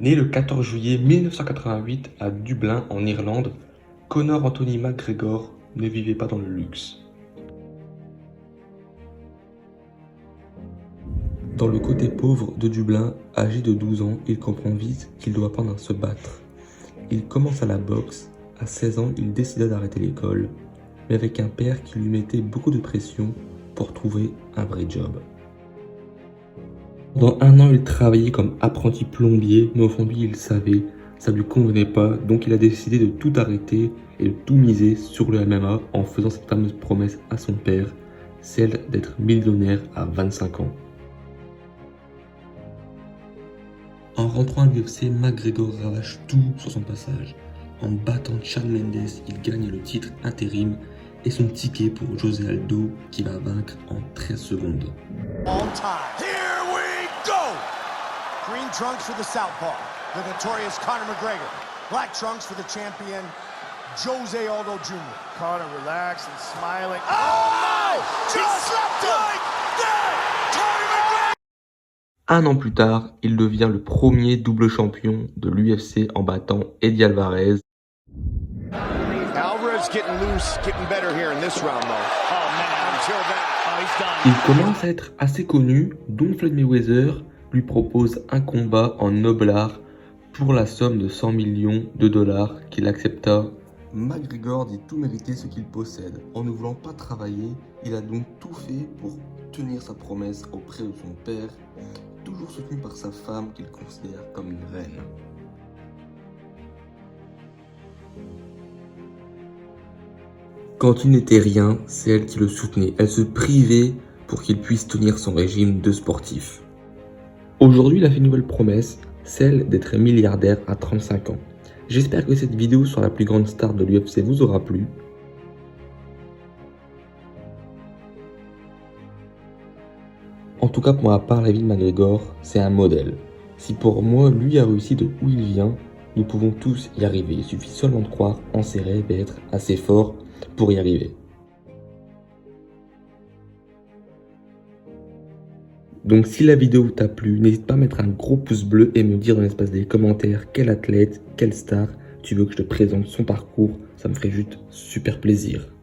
Né le 14 juillet 1988 à Dublin en Irlande, Conor Anthony McGregor ne vivait pas dans le luxe. Dans le côté pauvre de Dublin, âgé de 12 ans, il comprend vite qu'il doit apprendre à se battre. Il commence à la boxe, à 16 ans il décida d'arrêter l'école, mais avec un père qui lui mettait beaucoup de pression pour trouver un vrai job. Pendant un an, il travaillait comme apprenti plombier, mais au fond de lui, il savait, ça lui convenait pas, donc il a décidé de tout arrêter et de tout miser sur le MMA en faisant cette fameuse promesse à son père, celle d'être millionnaire à 25 ans. En rentrant à l'UFC, McGregor ravage tout sur son passage. En battant Chad Mendes, il gagne le titre intérim et son ticket pour José Aldo qui va vaincre en 13 secondes. Here we go! Green trunks for the southpaw, the notorious Conor McGregor. Black trunks for the champion, Jose Aldo Jr. Conor relaxed and smiling. Oh no! Just slapped him! Like that! Conor McGregor! Un an plus tard, il devient le premier double champion de l'UFC en battant Eddie Alvarez. Alvarez getting loose, getting better here in this round though. Oh man, until then. Oh, he's done. Il commence à être assez connu, dont Floyd Mayweather lui propose un combat en noble art pour la somme de 100 millions de dollars qu'il accepta. McGregor dit tout mériter ce qu'il possède. En ne voulant pas travailler, il a donc tout fait pour tenir sa promesse auprès de son père, toujours soutenu par sa femme qu'il considère comme une reine. Quand il n'était rien, c'est elle qui le soutenait. Elle se privait pour qu'il puisse tenir son régime de sportif. Aujourd'hui, il a fait une nouvelle promesse, celle d'être milliardaire à 35 ans. J'espère que cette vidéo sur la plus grande star de l'UFC vous aura plu. En tout cas, pour ma part, la vie de McGregor, c'est un modèle. Si pour moi, lui a réussi de où il vient, nous pouvons tous y arriver. Il suffit seulement de croire en ses rêves et être assez fort pour y arriver. Donc si la vidéo t'a plu, n'hésite pas à mettre un gros pouce bleu et me dire dans l'espace des commentaires quel athlète, quelle star tu veux que je te présente son parcours. Ça me ferait juste super plaisir.